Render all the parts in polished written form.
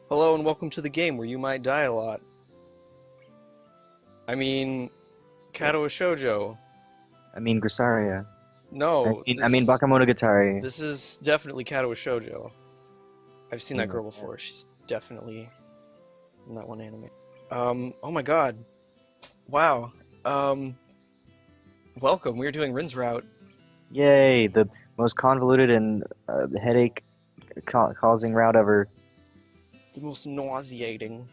Hello and welcome to the game where you might die a lot. Katawa Shoujo. Grisaria. No, Bakemonogatari. this is definitely Katawa Shoujo. I've seen that Yeah. girl before. She's definitely in that one anime. Oh my god. Wow. Welcome. We're doing Rin's route. Yay, the most convoluted and headache causing route ever. The most nauseating.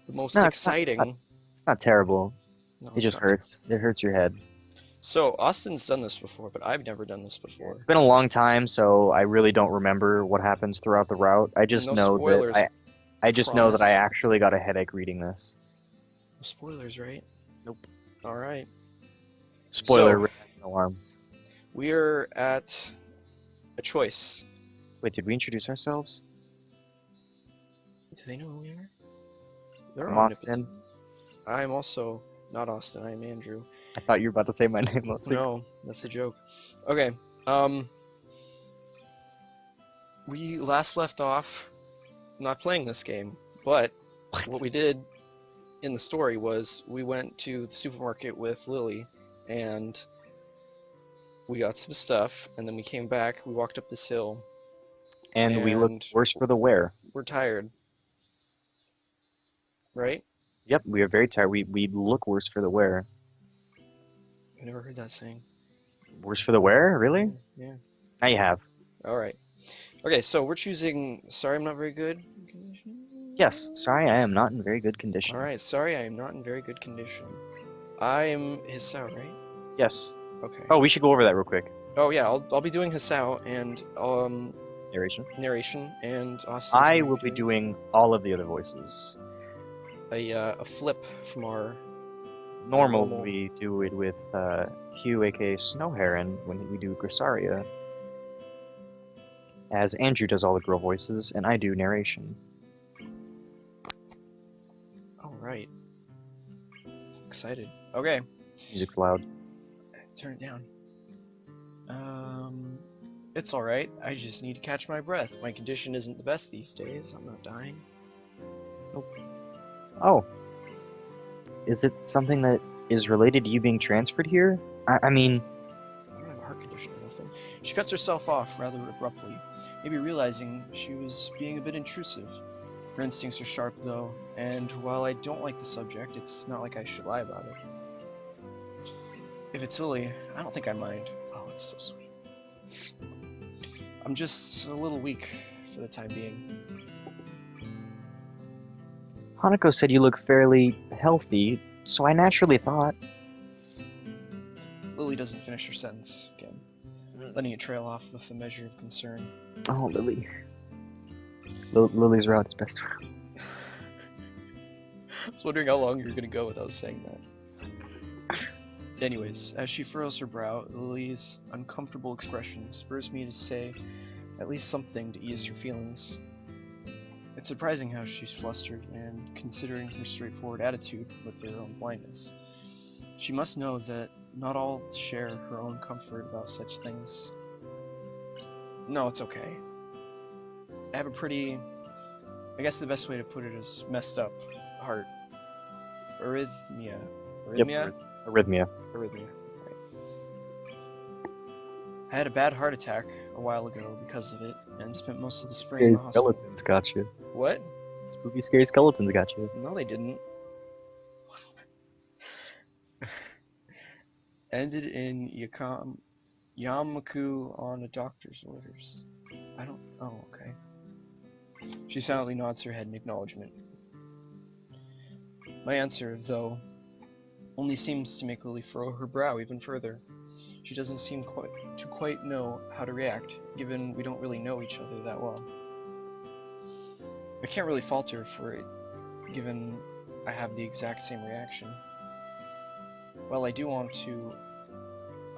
The most No, exciting. it's not terrible. No, It it's just not. hurts. It hurts your head. So, Austin's done this before, but I've never done this before. It's been a long time, so I really don't remember what happens throughout the route. I just No know spoilers. that I just know that I Promise. actually got a headache reading this. No spoilers, right? Nope. Alright. Spoiler So- alarms. We're at a choice. Wait, did we introduce ourselves? Do they know who we are? They're I'm omnipotent. Austin. I'm also not Austin. I'm Andrew. I thought you were about to say my name. No, that's a joke. Okay. We last left off not playing this game, but what we did in the story was we went to the supermarket with Lily and we got some stuff, and then we came back. We walked up this hill. And we look And- worse for the wear. We're tired, right? Yep, we are very tired. We look worse for the wear. I never heard that saying. Worse for the wear? Really? Yeah. Now you have. All right. Okay, so we're choosing. Sorry, I'm not very good. Yes. Sorry, I am not in very good condition. All right. Sorry, I am not in very good condition. I am Hisao, right? Yes. Okay. Oh, we should go over that real quick. Oh yeah, I'll be doing Hisao and Narration. narration, and Austin. I will be doing all of the other voices. a flip from our. Normal, Normal. we do it with Hugh, aka Snow Heron, when we do Grisaria. As Andrew does all the girl voices, and I do narration. All right. Excited. Okay. Music's loud. Turn it down. It's alright. I just need to catch my breath. My condition isn't the best these days. I'm not dying. Oh. Is it something that is related to you being transferred here? I mean, I don't have a heart condition or nothing. She cuts herself off rather abruptly, maybe realizing she was being a bit intrusive. Her instincts are sharp, though, and while I don't like the subject, it's not like I should lie about it. If it's silly, I don't think I mind. Oh, it's so sweet. I'm just a little weak for the time being. Hanako said you look fairly healthy, so I naturally thought... Lily doesn't finish her sentence again, letting it trail off with a measure of concern. Oh, Lily. Lily's route is best route. I was wondering how long you were gonna go without saying that. Anyways, as she furrows her brow, Lily's uncomfortable expression spurs me to say at least something to ease her feelings. It's surprising how she's flustered, and considering her straightforward attitude with her own blindness. She must know that not all share her own comfort about such things. No, it's okay. I have a pretty... I guess the best way to put it is messed up heart. Arrhythmia. Arrhythmia? Arrhythmia. Arrhythmia, right. I had a bad heart attack a while ago because of it, and spent most of the spring in the hospital. Skeletons got you. What? Spooky, scary skeletons got you. No, they didn't. Ended in Yamaku on a doctor's orders. I don't... Oh, okay. She silently nods her head in acknowledgement. My answer, though, only seems to make Lily furrow her brow even further. She doesn't seem to quite know how to react, given we don't really know each other that well. I can't really fault her for it, given I have the exact same reaction. Well, I do want to...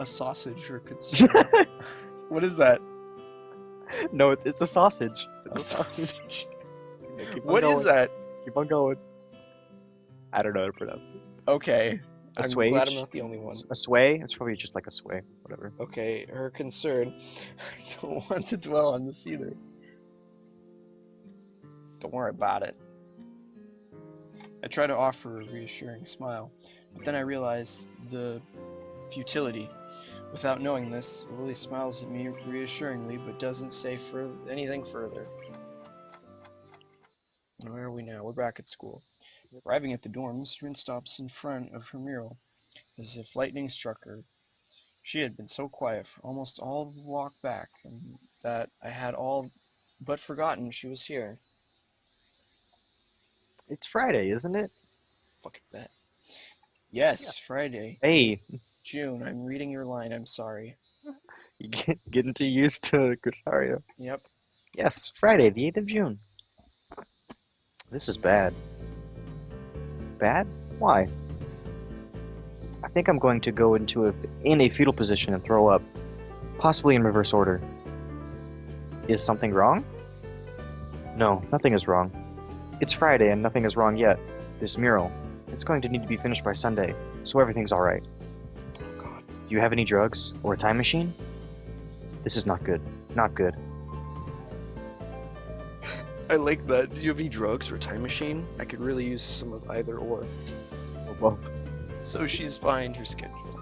A sausage or consider... What is that? No, it's a sausage. A sausage. Keep on What is going. that? Keep on going. I don't know how to pronounce it. Okay. A I'm swage? glad I'm not the only one. A sway? It's probably just like a sway. Whatever. Okay, her concern. I don't want to dwell on this either. Don't worry about it. I try to offer a reassuring smile, but then I realize the futility. Without knowing this, Lily smiles at me reassuringly, but doesn't say anything further. Where are we now? We're back at school. Arriving at the dorms, Rin stops in front of her mural, as if lightning struck her. She had been so quiet for almost all the walk back, and that I had all but forgotten she was here. It's Friday, isn't it? Fucking bet. Yes, Friday. Hey, June, I'm reading your line, I'm sorry. you getting too used to Grisario. Yep. Yes, Friday, the 8th of June. This is bad. Bad? Why? I think I'm going to go in a fetal position and throw up, possibly in reverse order. Is something wrong? No, nothing is wrong. It's Friday and nothing is wrong yet. This mural, it's going to need to be finished by Sunday, so everything's alright. Oh god. Do you have any drugs or a time machine? This is not good. Not good. I like that. Do you have any drugs or a time machine? I could really use some of either or. Well, So she's behind her schedule.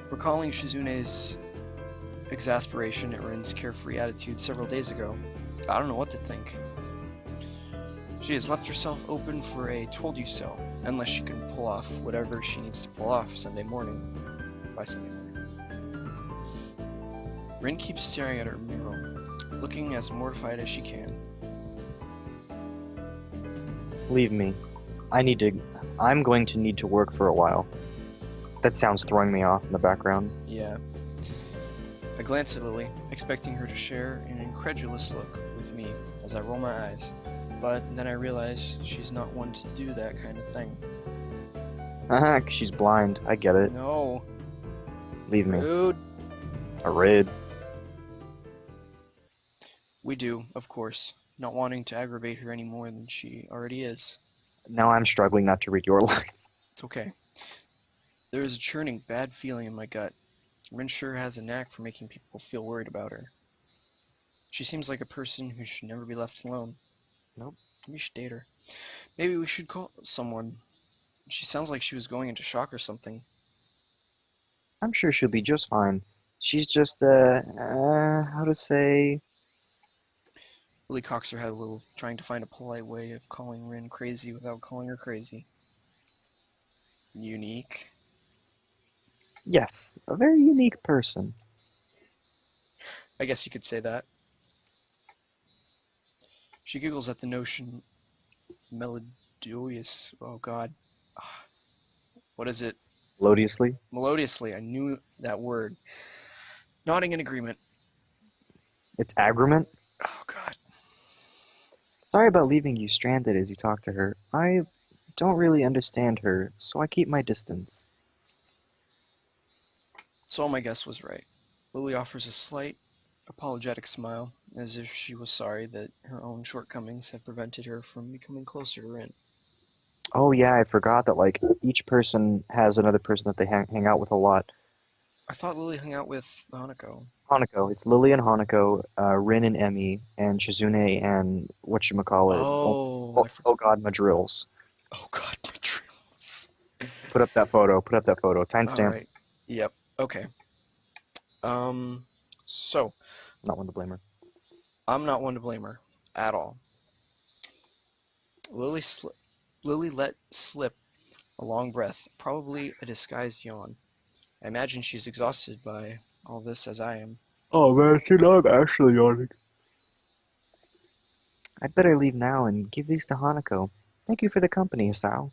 Recalling Shizune's exasperation at Rin's carefree attitude several days ago, I don't know what to think. She has left herself open for a told you so, unless she can pull off whatever she needs to pull off by Sunday morning. Rin keeps staring at her mural, looking as mortified as she can. leave me. I'm going to need to work for a while. That sounds throwing me off in the background. Yeah. I glance at Lily, expecting her to share an incredulous look with me as I roll my eyes, but then I realize she's not one to do that kind of thing. Haha, 'cause she's blind. I get it. No. Leave me. Rude. A rid. We do, of course, not wanting to aggravate her any more than she already is. Now I'm struggling not to read your lines. It's okay. There is a churning bad feeling in my gut. Rin sure has a knack for making people feel worried about her. She seems like a person who should never be left alone. Nope. We should date her. Maybe we should call someone. She sounds like she was going into shock or something. I'm sure she'll be just fine. She's just, how to say... Lily cocks her head a little, trying to find a polite way of calling Rin crazy without calling her crazy. Unique. Yes, a very unique person. I guess you could say that. She giggles at the notion. Melodious. Oh god. What is it? Melodiously. Melodiously. I knew that word. Nodding in agreement. It's agreement. Oh god. Sorry about leaving you stranded as you talk to her. I don't really understand her, so I keep my distance. So my guess was right. Lily offers a slight, apologetic smile, as if she was sorry that her own shortcomings had prevented her from becoming closer to Rin. Oh yeah, I forgot that, like, each person has another person that they hang out with a lot. I thought Lily hung out with Hanako. Hanako. It's Lily and Hanako, Rin and Emmy, and Shizune and whatchamacallit. Oh god, Madrills. Oh god, my drills. Put up that photo. Timestamp. Alright. Yep. Okay. So. Not one to blame her. I'm not one to blame her. At all. Lily let slip a long breath, probably a disguised yawn. I imagine she's exhausted by all this as I am. Oh man, see now I'm actually yawning. I'd better leave now and give these to Hanako. Thank you for the company, Hisao.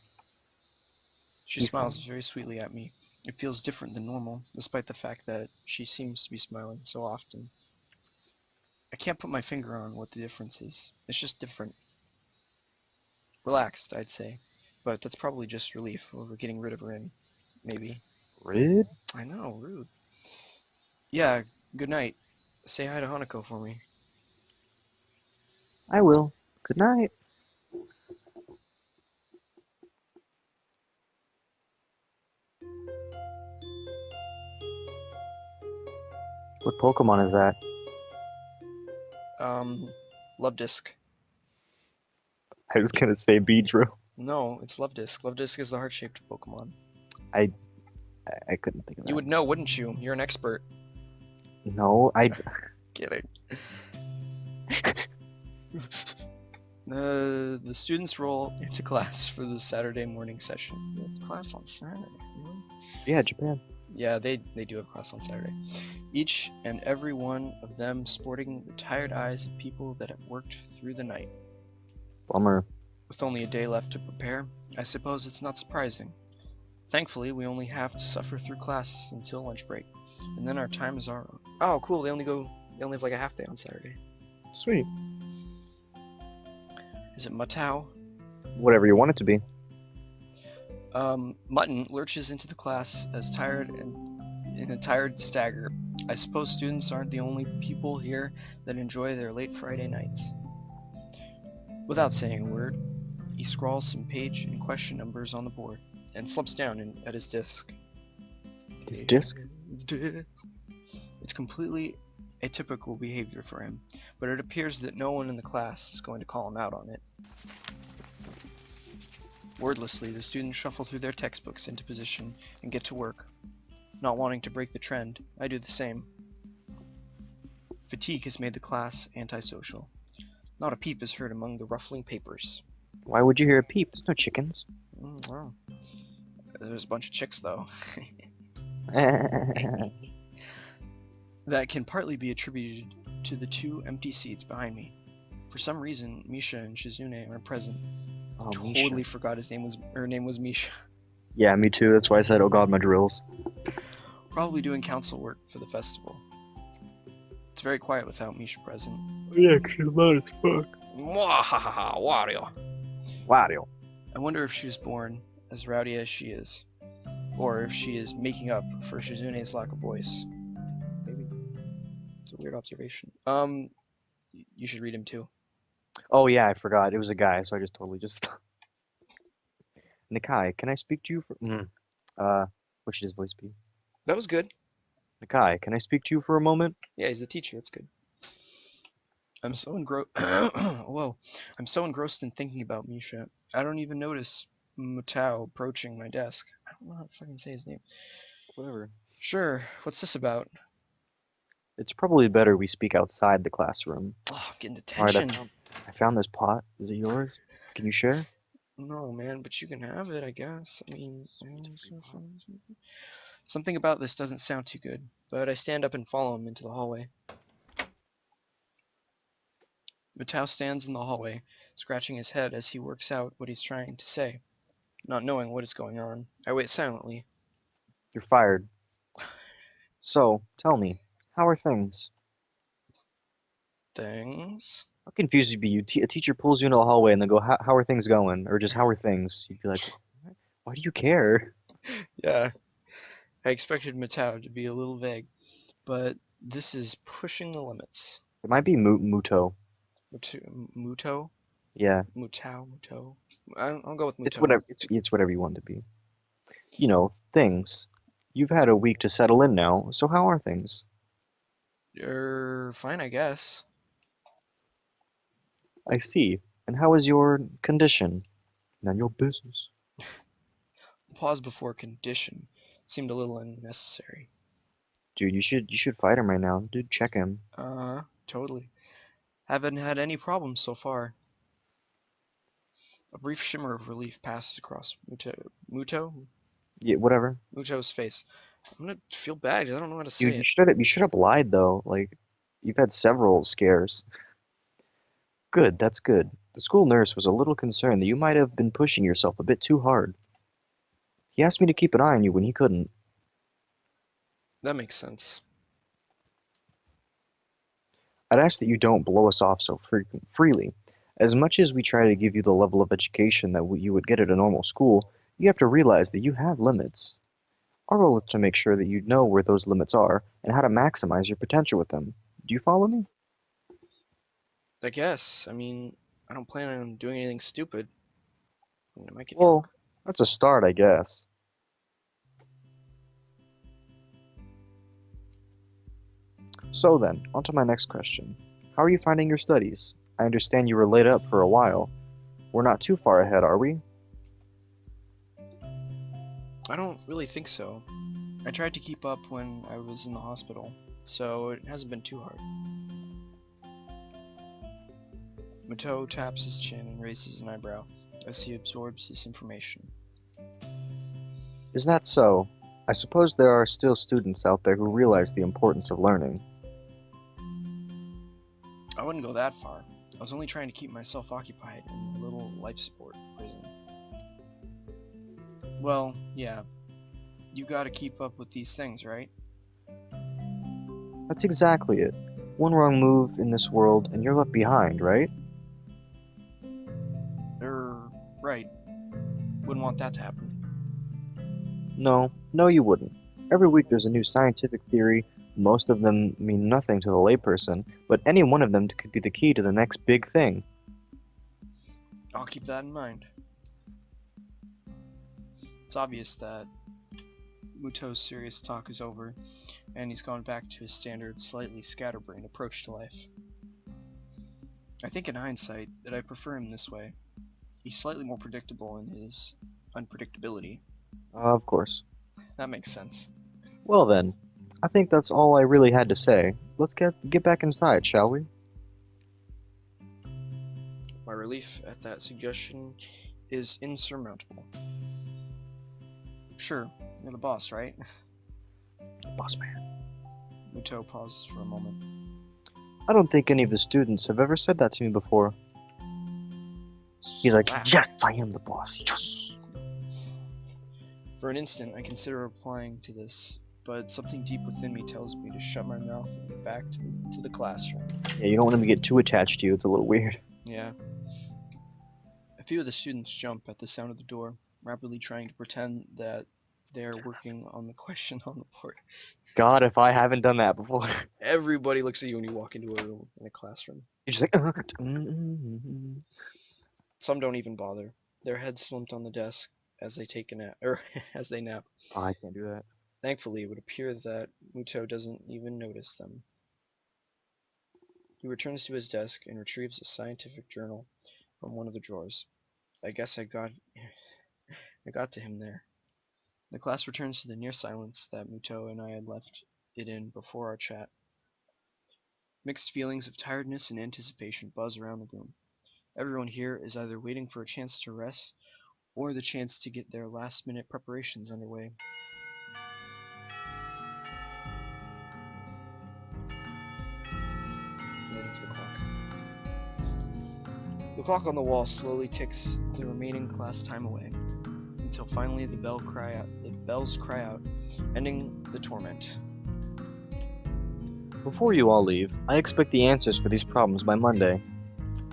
She smiles very sweetly at me. It feels different than normal, despite the fact that she seems to be smiling so often. I can't put my finger on what the difference is. It's just different. Relaxed, I'd say. But that's probably just relief over getting rid of Rin. Maybe. Rude? I know, rude. Yeah, good night. Say hi to Hanako for me. I will. Good night. What Pokemon is that? Love Disc. I was gonna say Beedrill. No, it's Luvdisc. Luvdisc is the heart-shaped Pokemon. I couldn't think of that. You would know, wouldn't you? You're an expert. No, Kidding. The students roll into class for the Saturday morning session. They have class on Saturday. Really? Yeah, Japan. Yeah, they do have class on Saturday. Each and every one of them sporting the tired eyes of people that have worked through the night. Bummer. With only a day left to prepare, I suppose it's not surprising. Thankfully, we only have to suffer through class until lunch break, and then our time is our own. Oh, cool! They only have like a half day on Saturday. Sweet. Is it Matau? Whatever you want it to be. Mutton lurches into the class as tired and in a tired stagger. I suppose students aren't the only people here that enjoy their late Friday nights. Without saying a word, he scrawls some page and question numbers on the board and slumps down at his desk. His disc? His disc. It's completely atypical behavior for him, but it appears that no one in the class is going to call him out on it. Wordlessly, the students shuffle through their textbooks into position and get to work. Not wanting to break the trend, I do the same. Fatigue has made the class antisocial. Not a peep is heard among the ruffling papers. Why would you hear a peep? There's no chickens. Well, there's a bunch of chicks, though. That can partly be attributed to the 2 empty seats behind me. For some reason, Misha and Shizune aren't present. Oh, Totally Misha. forgot her name was Misha. Yeah, me too. That's why I said, oh god, my drills. Probably doing council work for the festival. It's very quiet without Misha present. Yeah, she's loud as fuck. Mwahaha, Wario. Wario. I wonder if she was born as rowdy as she is, or if she is making up for Shizune's lack of voice. Maybe. It's a weird observation. You should read him too. Oh yeah, I forgot. It was a guy, so I just totally just... Nakai, can I speak to you for... what should his voice be? That was good. Nakai, can I speak to you for a moment? Yeah, he's a teacher. That's good. I'm so Whoa. I'm so engrossed in thinking about Misha. I don't even notice Mutao approaching my desk. I don't know how to fucking say his name. Whatever. Sure. What's this about? It's probably better we speak outside the classroom. Oh, I'm getting Alright, detention. I found this pot. Is it yours? Can you share? No, man, but you can have it, I guess. I mean, something about this doesn't sound too good, but I stand up and follow him into the hallway. Matau stands in the hallway, scratching his head as he works out what he's trying to say. Not knowing what is going on, I wait silently. You're fired. So, tell me, how are things? Things? How confused you'd be. A teacher pulls you into the hallway and then go, how are things going? Or just, how are things? You'd be like, why do you care? Yeah. I expected Matau to be a little vague, but this is pushing the limits. It might be Muto. Muto? Yeah. Muto. I'll go with Muto. It's whatever you want to be. You know, things. You've had a week to settle in now, so how are things? Fine, I guess. I see. And how is your condition? None of your business. The pause before condition seemed a little unnecessary. Dude, you should fight him right now. Dude, check him. Totally. Haven't had any problems so far. A brief shimmer of relief passed across Muto? Yeah, whatever. Muto's face. I'm gonna feel bad. I don't know how to say Dude, it. you should have lied though. Like, you've had several scares. Good, that's good. The school nurse was a little concerned that you might have been pushing yourself a bit too hard. He asked me to keep an eye on you when he couldn't. That makes sense. I'd ask that you don't blow us off so freely. As much as we try to give you the level of education that you would get at a normal school, you have to realize that you have limits. Our role is to make sure that you know where those limits are and how to maximize your potential with them. Do you follow me? I guess. I mean, I don't plan on doing anything stupid. I might get Well, drunk. that's a start, I guess. So then, on to my next question. How are you finding your studies? I understand you were laid up for a while. We're not too far ahead, are we? I don't really think so. I tried to keep up when I was in the hospital, so it hasn't been too hard. Muto taps his chin and raises an eyebrow as he absorbs this information. Is that so? I suppose there are still students out there who realize the importance of learning. I wouldn't go that far. I was only trying to keep myself occupied in a little life support prison. Well, yeah. You gotta keep up with these things, right? That's exactly it. One wrong move in this world and you're left behind, right? Right. Wouldn't want that to happen. No, you wouldn't. Every week there's a new scientific theory. Most of them mean nothing to the layperson, but any one of them could be the key to the next big thing. I'll keep that in mind. It's obvious that Muto's serious talk is over, and he's gone back to his standard, slightly scatterbrained approach to life. I think in hindsight that I prefer him this way. He's slightly more predictable in his unpredictability. Of course. That makes sense. Well then, I think that's all I really had to say. Let's get back inside, shall we? My relief at that suggestion is insurmountable. Sure, you're the boss, right? Boss man. Muto pauses for a moment. I don't think any of the students have ever said that to me before. He's like, yes, I am the boss, yes! For an instant, I consider replying to this, but something deep within me tells me to shut my mouth and get back to the classroom. Yeah, you don't want him to get too attached to you, it's a little weird. Yeah. A few of the students jump at the sound of the door, rapidly trying to pretend that they're working on the question on the board. God, if I haven't done that before. Everybody looks at you when you walk into a room in a classroom. You're just like, Some don't even bother. Their heads slumped on the desk as they take a nap, or as they nap. Oh, I can't do that. Thankfully, it would appear that Muto doesn't even notice them. He returns to his desk and retrieves a scientific journal from one of the drawers. I guess I got to him there. The class returns to the near silence that Muto and I had left it in before our chat. Mixed feelings of tiredness and anticipation buzz around the room. Everyone here is either waiting for a chance to rest or the chance to get their last-minute preparations underway. Waiting for the clock. The clock on the wall slowly ticks the remaining class time away, until finally the bells cry out, ending the torment. Before you all leave, I expect the answers for these problems by Monday.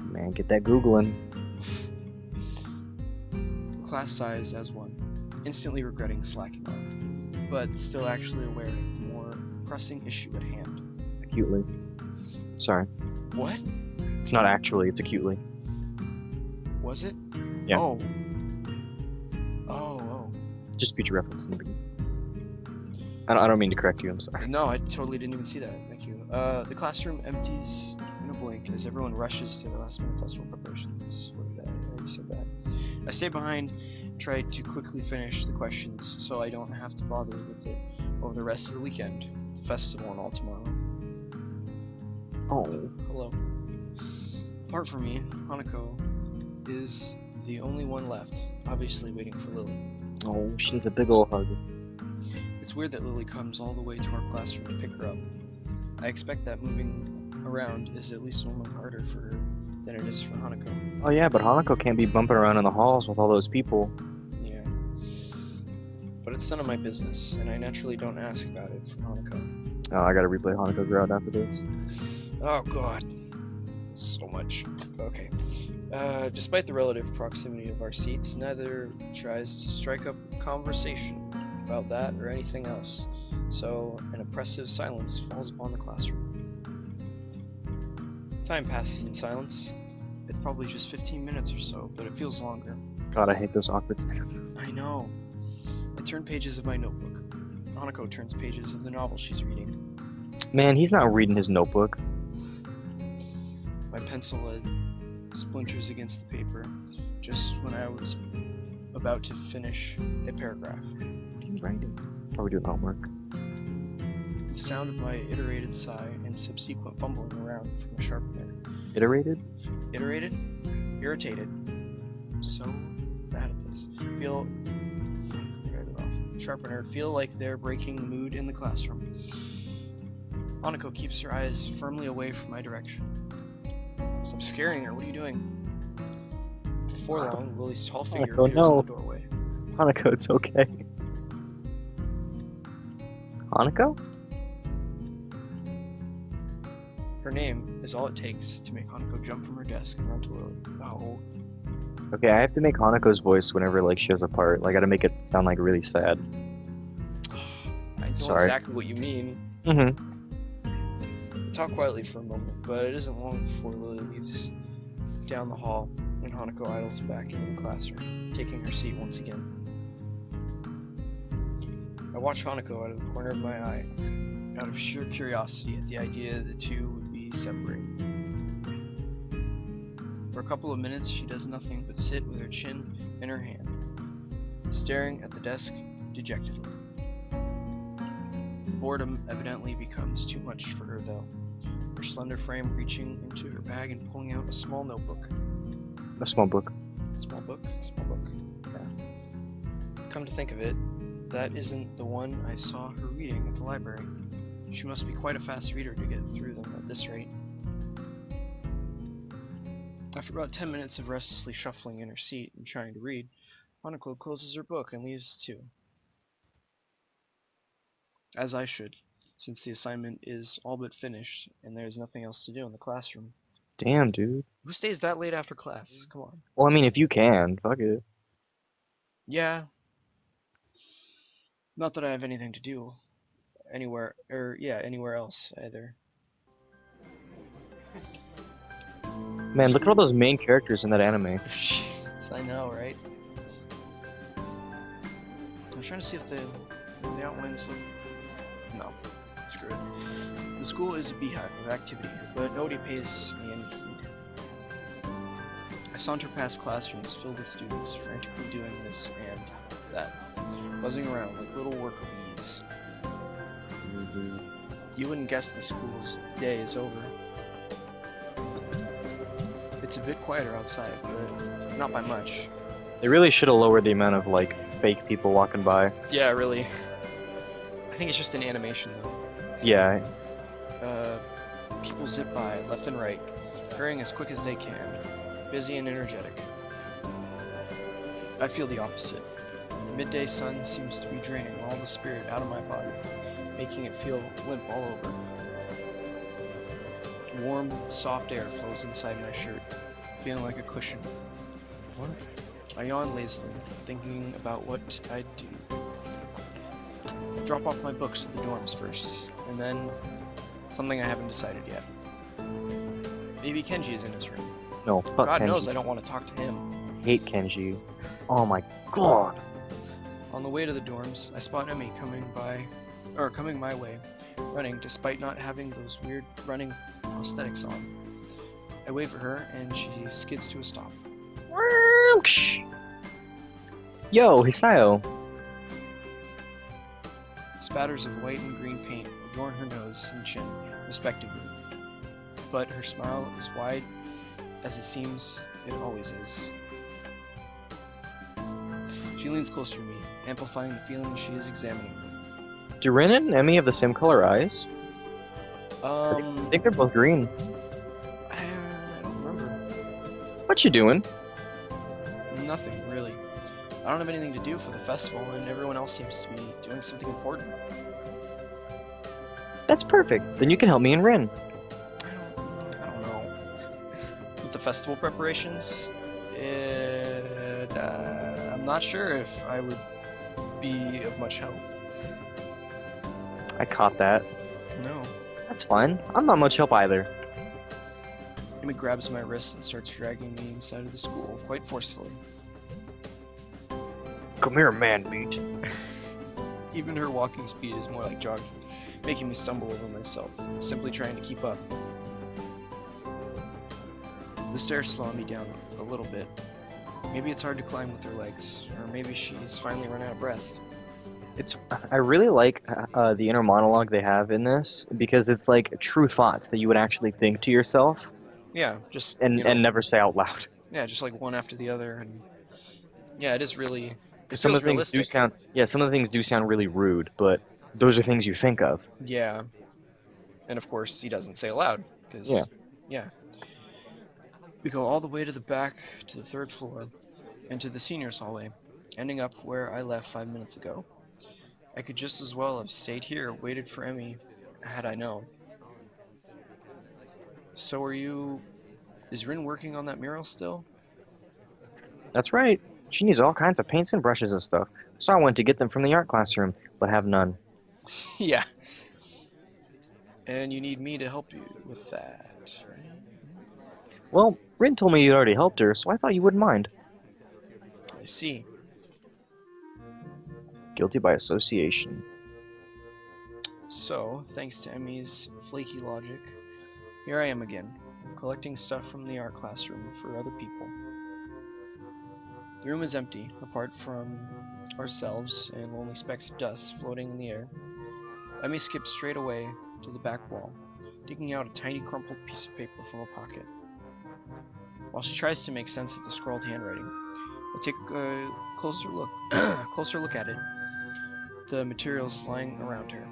Man, get that Googling. The class sighs as one, instantly regretting slacking off, but still actually aware of the more pressing issue at hand. Acutely. Sorry. What? It's not actually, it's acutely. Was it? Yeah. Oh. Just future reference in the beginning. I don't mean to correct you, I'm sorry. No, I totally didn't even see that. Thank you. The classroom empties in a blink as everyone rushes to their last-minute festival preparations. What did I already said that? I stay behind, try to quickly finish the questions so I don't have to bother with it over the rest of the weekend, the festival and all tomorrow. Oh. Hello. Apart from me, Hanako is the only one left, obviously waiting for Lily. Oh, she needs a big ol' hug. It's weird that Lily comes all the way to our classroom to pick her up. I expect that moving around is at least normally harder for her than it is for Hanako. Oh yeah, but Hanako can't be bumping around in the halls with all those people. Yeah. But it's none of my business, and I naturally don't ask about it from Hanako. Oh, I gotta replay Hanako Ground after this. Oh god. So much. Okay. Despite the relative proximity of our seats, neither tries to strike up a conversation about that or anything else, so an oppressive silence falls upon the classroom. Time passes in silence. It's probably just 15 minutes or so, but it feels longer. God, I hate those awkward seconds. I know. I turn pages of my notebook. Hanako turns pages of the novel she's reading. Man, he's not reading his notebook. My pencil lead splinters against the paper, just when I was about to finish a paragraph. What are you writing? Are we doing homework? The sound of my iterated sigh and subsequent fumbling around from a sharpener. Iterated? Iterated? Irritated. So bad at this. Sharpener feel like they're breaking the mood in the classroom. Hanako keeps her eyes firmly away from my direction. Stop scaring her, what are you doing? Before long, Lily's tall figure appears in the doorway. Hanako, it's okay. Hanako? Her name is all it takes to make Hanako jump from her desk and run to Lily. Oh. Okay, I have to make Hanako's voice whenever like she has a part. Like, I gotta make it sound like really sad. I know Sorry. exactly what you mean. Mm-hmm. We talk quietly for a moment, but it isn't long before Lily leaves down the hall and Hanako idles back into the classroom, taking her seat once again. I watch Hanako out of the corner of my eye, out of sheer curiosity at the idea the two would be separated. For a couple of minutes, she does nothing but sit with her chin in her hand, staring at the desk dejectedly. The boredom evidently becomes too much for her, though, her slender frame reaching into her bag and pulling out a small notebook. A small book. Small book? Small book. Yeah. Come to think of it, that isn't the one I saw her reading at the library. She must be quite a fast reader to get through them at this rate. After about 10 minutes of restlessly shuffling in her seat and trying to read, Hanako closes her book and leaves too. As I should, since the assignment is all but finished and there's nothing else to do in the classroom. Damn, dude. Who stays that late after class? Come on. Well, I mean, if you can, fuck it. Yeah. Not that I have anything to do anywhere else either. Man, look at all those main characters in that anime. Jesus, I know, right? I'm trying to see if the outlines look... No, screw it. The school is a beehive of activity, but nobody pays me any heed. I saunter past classrooms filled with students, frantically doing this and that, buzzing around like little worker bees. You wouldn't guess the school's day is over. It's a bit quieter outside, but not by much. They really should have lowered the amount of, like, fake people walking by. Yeah, really. I think it's just an animation, though. Yeah. People zip by, left and right, hurrying as quick as they can, busy and energetic. I feel the opposite. The midday sun seems to be draining all the spirit out of my body, making it feel limp all over. Warm, soft air flows inside my shirt, feeling like a cushion. What? I yawn lazily, thinking about what I'd do. Drop off my books at the dorms first, and then something I haven't decided yet. Maybe Kenji is in his room. No, fuck God Kenji. knows I don't want to talk to him. I hate Kenji. Oh my god. On the way to the dorms, I spot Emmy coming my way, running despite not having those weird running prosthetics on. I wave at her and she skids to a stop. Yo, Hisao. Spatters of white and green paint adorn her nose and chin, respectively, but her smile is wide as it seems it always is. She leans closer to me, amplifying the feeling she is examining me. Do Rin and Emmy have the same color eyes? I think they're both green. I don't remember. What you doing? Nothing, really. I don't have anything to do for the festival, and everyone else seems to be doing something important. That's perfect. Then you can help me and Rin. I don't know. With the festival preparations, I'm not sure if I would be of much help. I caught that. No. That's fine. I'm not much help either. Amy grabs my wrist and starts dragging me inside of the school, quite forcefully. Come here, man-meat. Even her walking speed is more like jogging, making me stumble over myself, simply trying to keep up. The stairs slow me down a little bit. Maybe it's hard to climb with her legs, or maybe she's finally run out of breath. I really like the inner monologue they have in this because it's like true thoughts that you would actually think to yourself Yeah, just, and never say out loud. yeah, just like one after the other, and yeah, it is really, it Because some feels of the things do realistic. sound, yeah, some of the things do sound really rude, but those are things you think of. Yeah, and of course he doesn't say aloud, Yeah. because, yeah. We go all the way to the back, to the third floor, and to the seniors hallway, ending up where I left 5 minutes ago. I could just as well have stayed here, waited for Emmy, had I known. So is Rin working on that mural still? That's right. She needs all kinds of paints and brushes and stuff. So I went to get them from the art classroom, but have none. Yeah. And you need me to help you with that, right? Well, Rin told me you'd already helped her, so I thought you wouldn't mind. I see. Guilty by association. So, thanks to Emmy's flaky logic, here I am again, collecting stuff from the art classroom for other people. The room is empty, apart from ourselves and lonely specks of dust floating in the air. Emmy skips straight away to the back wall, digging out a tiny crumpled piece of paper from her pocket. While she tries to make sense of the scrawled handwriting, I take a closer look at it, the materials lying around her.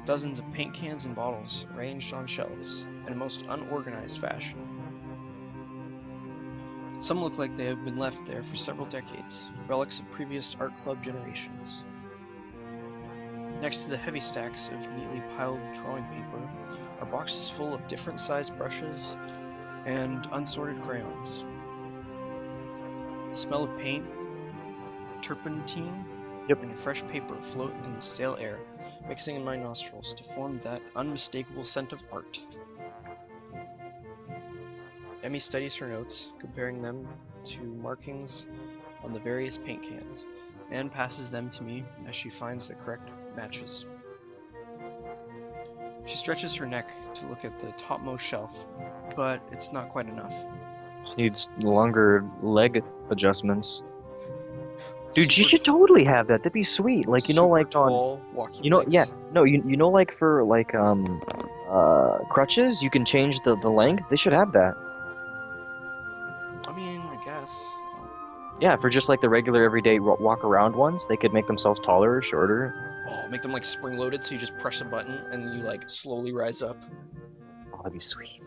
Dozens of paint cans and bottles arranged on shelves in a most unorganized fashion. Some look like they have been left there for several decades, relics of previous art club generations. Next to the heavy stacks of neatly piled drawing paper are boxes full of different sized brushes and unsorted crayons. The smell of paint, turpentine, and fresh paper float in the stale air, mixing in my nostrils to form that unmistakable scent of art. Emmy studies her notes, comparing them to markings on the various paint cans, and passes them to me as she finds the correct matches. She stretches her neck to look at the topmost shelf, but it's not quite enough. She needs longer leg adjustments. Dude, she Super should totally have that. That'd be sweet. Like, you know, super like tall, on, walkie you know, legs. yeah, no, you know, like for like crutches, you can change the length. They should have that. I mean, I guess. Yeah, for just like the regular everyday walk around ones, they could make themselves taller or shorter. Oh, make them like spring loaded, so you just press a button and you like slowly rise up. Oh, that'd be sweet.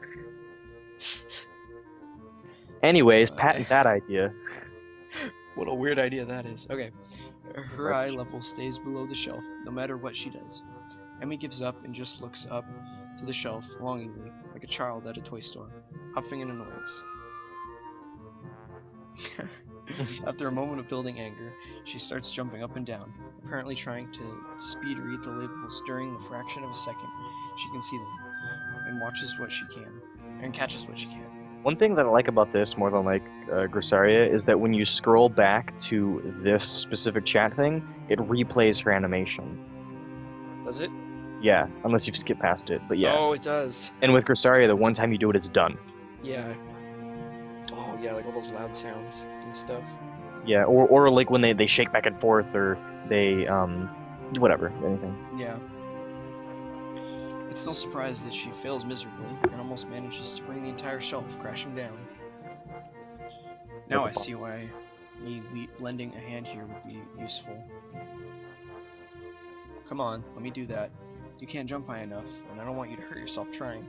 Anyways, patent that idea. What a weird idea that is. Okay. Her eye level stays below the shelf, no matter what she does. Emmy gives up and just looks up to the shelf longingly, like a child at a toy store, huffing in annoyance. After a moment of building anger, she starts jumping up and down, apparently trying to speed read the labels during the fraction of a second she can see them, and catches what she can. One thing that I like about this more than like Grissaria is that when you scroll back to this specific chat thing, it replays her animation. Does it? Yeah, unless you've skipped past it, but yeah. Oh, it does. And with Grissaria, the one time you do it, it's done. Yeah. Oh, yeah, like all those loud sounds and stuff. Yeah, or like when they shake back and forth, or they, whatever, anything. Yeah. It's no surprise that she fails miserably and almost manages to bring the entire shelf crashing down. Now I see why me lending a hand here would be useful. Come on, let me do that. You can't jump high enough, and I don't want you to hurt yourself trying.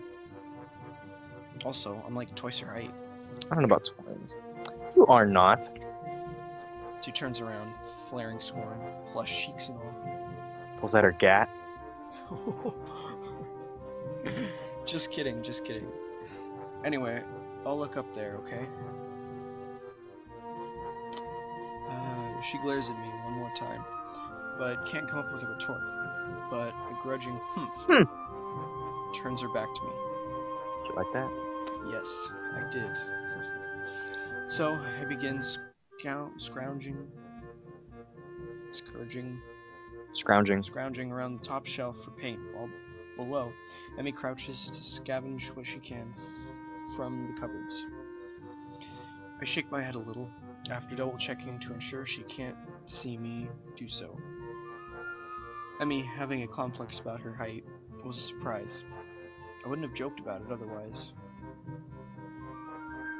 Also, I'm like twice her height. I don't know about twins. You are not. She turns around, flaring scorn, flushed cheeks and all. Pulls out her gat. Just kidding, just kidding. Anyway, I'll look up there, okay? She glares at me one more time, but can't come up with a retort. But a grudging humph turns her back to me. Did you like that? Yes, I did. So I begin scrounging around the top shelf for paint, while below, Emmy crouches to scavenge what she can from the cupboards. I shake my head a little, after double checking to ensure she can't see me do so. Emmy having a complex about her height was a surprise. I wouldn't have joked about it otherwise.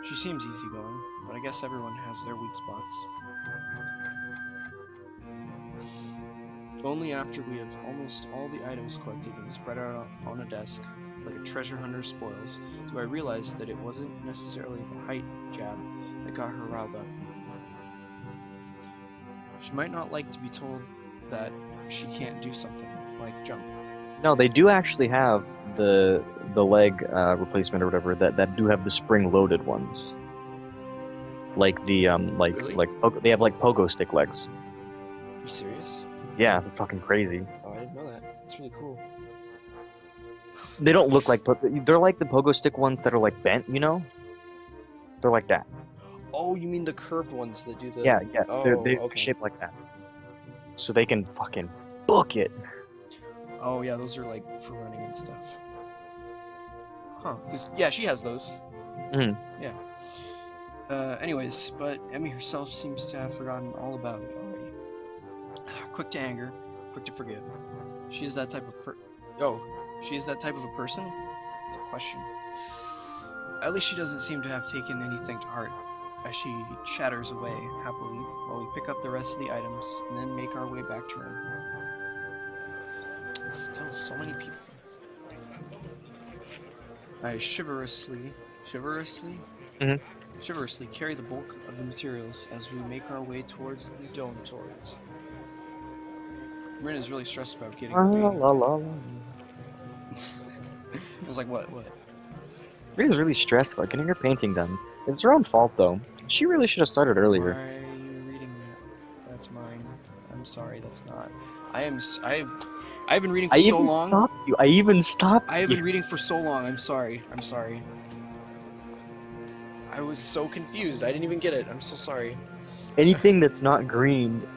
She seems easygoing, but I guess everyone has their weak spots. Only after we have almost all the items collected and spread out on a desk, like a treasure hunter's spoils, do I realize that it wasn't necessarily the height jab that got her riled up. She might not like to be told that she can't do something, like jump. No, they do actually have the leg replacement or whatever that do have the spring-loaded ones. Like the Really? they have like pogo stick legs. Are you serious? Yeah, they're fucking crazy. Oh, I didn't know that. That's really cool. They don't look like they're like the pogo stick ones that are like bent, you know? They're like that. Oh, you mean the curved ones that do the... Yeah. Oh, they're okay. shaped like that. So they can fucking book it. Oh, yeah, those are like for running and stuff. Huh, because, yeah, she has those. Mhm. Yeah. Anyways, but Emmy herself seems to have forgotten all about it already. Quick to anger, quick to forgive. She is that type of she is that type of a person? It's a question. At least she doesn't seem to have taken anything to heart, as she chatters away happily while we pick up the rest of the items and then make our way back to her. Still so many people. I chivalrously carry the bulk of the materials as we make our way towards the dormitories. Rin is really stressed about getting her painting. I was like, what? Rita's really stressed about getting her painting done. It's her own fault though. She really should have started earlier. Why are you reading that? That's mine. I'm sorry, that's not. I've been reading for so long. I even stopped I have you. been reading for so long. I'm sorry. I was so confused. I didn't even get it. I'm so sorry. Anything that's not green.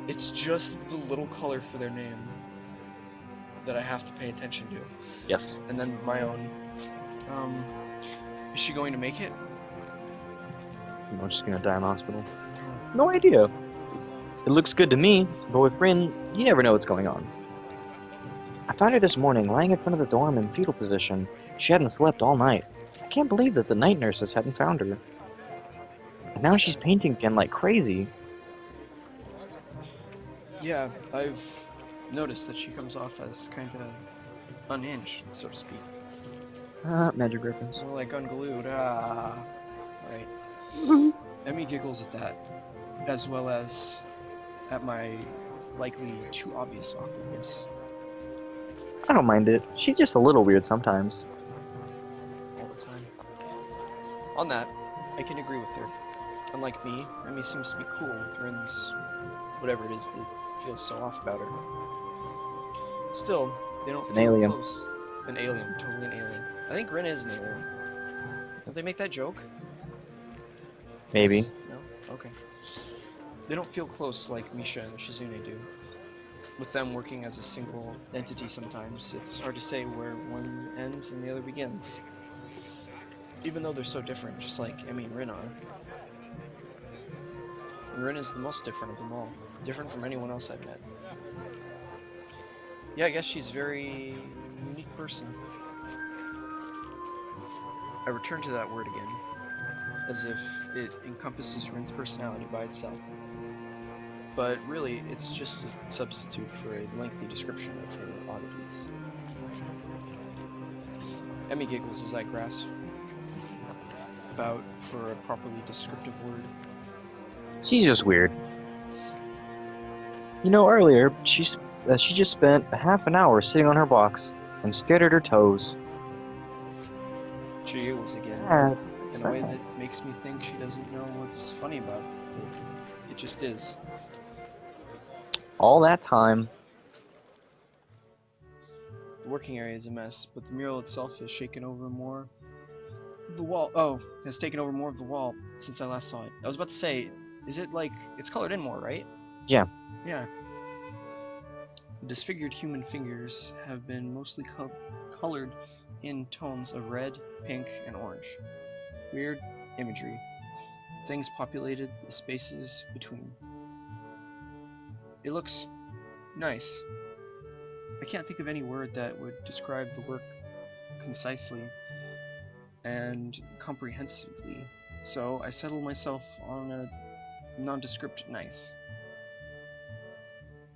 It's just the little color for their name that I have to pay attention to. Yes. And then my own. Is she going to make it? I'm just gonna die in the hospital. No idea. It looks good to me, but with Rin, you never know what's going on. I found her this morning lying in front of the dorm in fetal position. She hadn't slept all night. I can't believe that the night nurses hadn't found her. And now she's painting again like crazy. Yeah, I've noticed that she comes off as kind of unhinged, so to speak. Magic Griffins. More like unglued. Right. Emmy giggles at that, as well as at my likely too obvious awkwardness. I don't mind it. She's just a little weird sometimes. All the time. On that, I can agree with her. Unlike me, Emmy seems to be cool with Rin's whatever it is that feels so off about her. Still, they don't feel alien. close. An alien, totally an alien. I think Rin is an alien. Don't they make that joke? Maybe. Yes? No? Okay. They don't feel close like Misha and Shizune do. With them working as a single entity sometimes, it's hard to say where one ends and the other begins. Even though they're so different, just like Emmy and Rin are. And Rin is the most different of them all. Different from anyone else I've met. Yeah, I guess she's a very unique person. I return to that word again, as if it encompasses Rin's personality by itself. But really, it's just a substitute for a lengthy description of her oddities. Emmy giggles as I grasp about for a properly descriptive word. She's just weird. You know, earlier, she just spent a half an hour sitting on her box and stared at her toes. She giggles again, in a way that makes me think she doesn't know what's funny about it. It just is. All that time. The working area is a mess, but the mural itself has shaken over more. Has taken over more of the wall since I last saw it. I was about to say, is it like, it's colored in more, right? Yeah. Yeah. The disfigured human figures have been mostly colored in tones of red, pink, and orange. Weird imagery. Things populated the spaces between. It looks nice. I can't think of any word that would describe the work concisely and comprehensively, so I settled myself on a nondescript nice.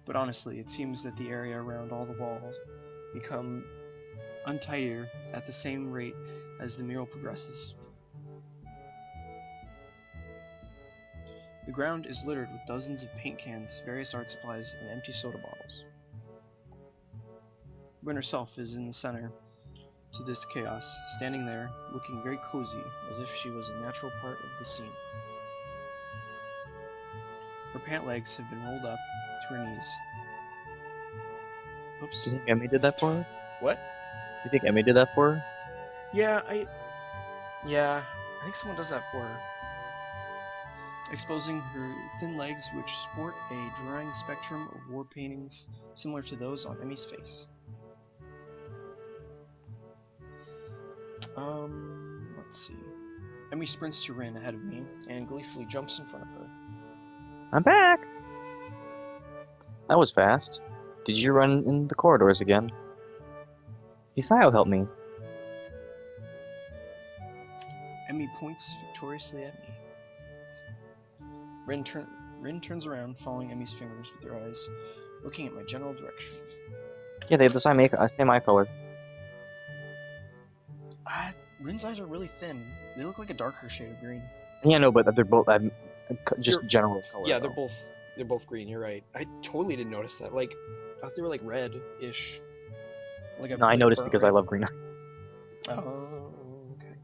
But honestly, it seems that the area around all the walls become untidier at the same rate as the mural progresses. The ground is littered with dozens of paint cans, various art supplies, and empty soda bottles. Rin herself is in the center to this chaos, standing there, looking very cozy, as if she was a natural part of the scene. Her pant legs have been rolled up to her knees. Oops. Do you think Emmy did that for her? What? Do you think Emmy did that for her? Yeah, I think someone does that for her. Exposing her thin legs, which sport a drying spectrum of war paintings similar to those on Emmy's face. Let's see. Emmy sprints to Rin ahead of me and gleefully jumps in front of her. I'm back! That was fast. Did you run in the corridors again? Hisao helped me. Emmy points victoriously at me. Rin turns around, following Emmy's fingers with her eyes, looking at my general direction. Yeah, they have the same eye color. Rin's eyes are really thin. They look like a darker shade of green. Yeah, no, but they're both just general color. Yeah, though. they're both green. You're right. I totally didn't notice that. Like, I thought they were like red-ish. No, I noticed because I love green. Oh, okay.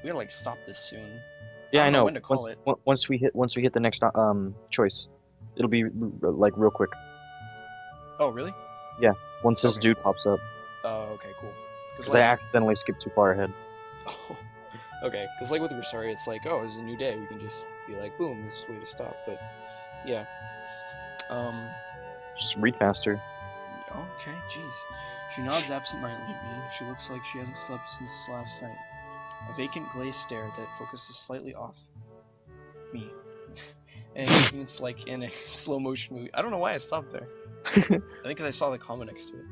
We gotta stop this soon. Yeah, I know. When to call it. Once we hit the next choice, it'll be like real quick. Oh, really? Yeah. Once this dude pops up. Oh, okay, cool. Because I accidentally skipped too far ahead. Oh, okay. Because like with Rosario, it's like, oh, it's a new day. We can just be like, boom, this is the way to stop. But yeah. Just read faster. Okay, jeez. She nods absentmindedly at me. She looks like she hasn't slept since last night. A vacant glazed stare that focuses slightly off me. And it's like in a slow motion movie. I don't know why I stopped there. I think because I saw the comment next to it.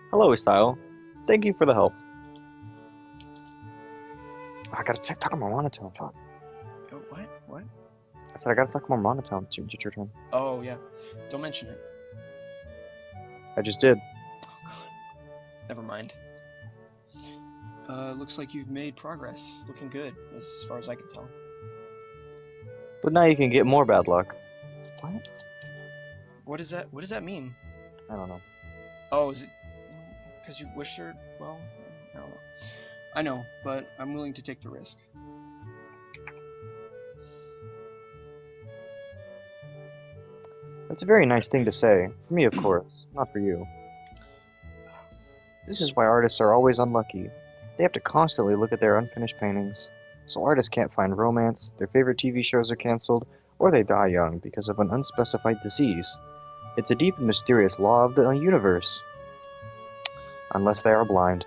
Hello, Hisao. Thank you for the help. I gotta talk more monotone. Fuck. Oh, what? What? I said I gotta talk more monotone. It's your turn. Oh, yeah. Don't mention it. I just did. Oh, God. Never mind. Looks like you've made progress. Looking good, as far as I can tell. But now you can get more bad luck. What? What does that mean? I don't know. Oh, is it because you wish her well? I don't know. I know, but I'm willing to take the risk. That's a very nice thing to say. For me, of course. Not for you. This is why artists are always unlucky. They have to constantly look at their unfinished paintings. So artists can't find romance, their favorite TV shows are cancelled, or they die young because of an unspecified disease. It's a deep and mysterious law of the universe. Unless they are blind.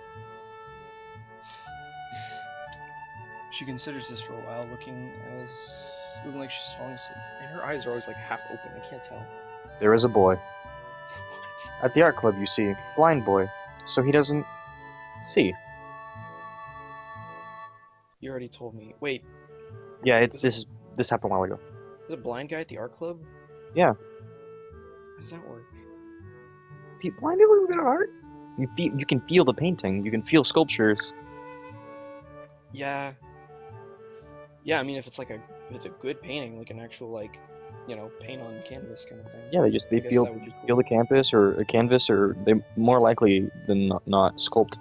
She considers this for a while, looking like she's falling asleep. And her eyes are always like half open, I can't tell. There is a boy. What? At the art club, you see. Blind boy. So he doesn't see. You already told me. Wait. Yeah, this happened a while ago. There's a blind guy at the art club? Yeah. How does that work? Blind people go to art? You can feel the painting. You can feel sculptures. Yeah. Yeah, I mean if it's a good painting, like an actual paint on canvas kind of thing. Yeah, they feel the canvas or a canvas, or they more likely than not sculpt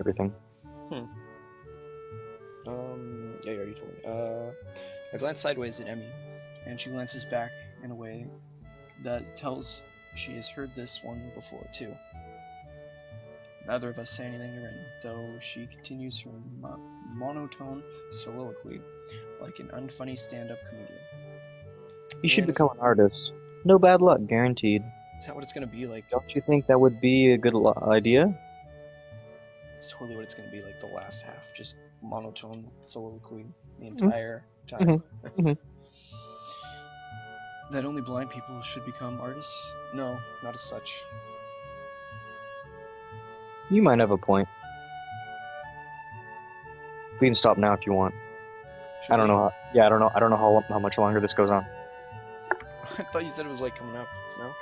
everything. Yeah, you already told me. I glance sideways at Emmy, and she glances back in a way that tells she has heard this one before too. Neither of us say anything to Rin, though she continues her monotone soliloquy like an unfunny stand-up comedian. You should Man, become an artist. No bad luck, guaranteed. is that what it's gonna be like? Don't you think that would be a good idea? It's totally what it's gonna be like. The last half, just monotone soliloquy the Mm-hmm. entire time. Mm-hmm. That only blind people should become artists? No, not as such. You might have a point. We can stop now if you want. Should I don't we? know. Yeah, I don't know. I don't know how much longer this goes on. I thought you said it was like coming up. No.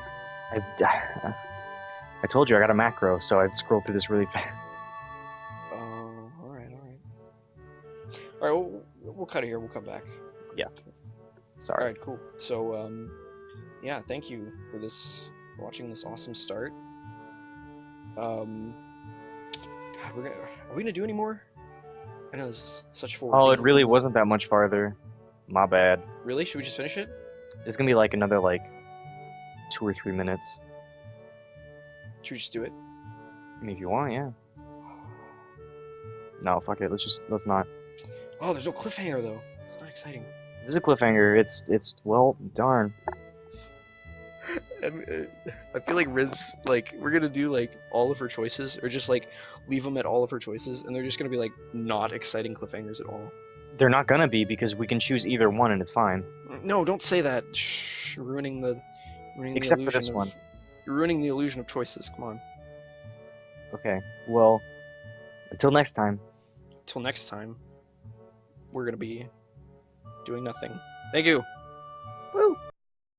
I told you I got a macro, so I'd scroll through this really fast. Oh, all right, all right. All right, we'll cut it here. We'll come back. Yeah. All Sorry. right, cool. So, yeah, thank you for watching this awesome start. God, are we gonna do any more? I know this is such forward Oh, it thinking. really wasn't that much farther. My bad. Really? Should we just finish it? It's gonna be like another 2 or 3 minutes. Should we just do it? I mean, if you want, yeah. No, fuck it. Let's not. Oh, there's no cliffhanger though. It's not exciting. This is a cliffhanger. It's well, darn. I feel like Riz, we're gonna do all of her choices, or just leave them at all of her choices, and they're just gonna be not exciting cliffhangers at all. They're not gonna be because we can choose either one and it's fine. No, don't say that. Shh, you're ruining the Except for illusion this of, one. You're ruining the illusion of choices. Come on. Okay. Well, until next time. Till next time, we're gonna be doing nothing. Thank you. Woo!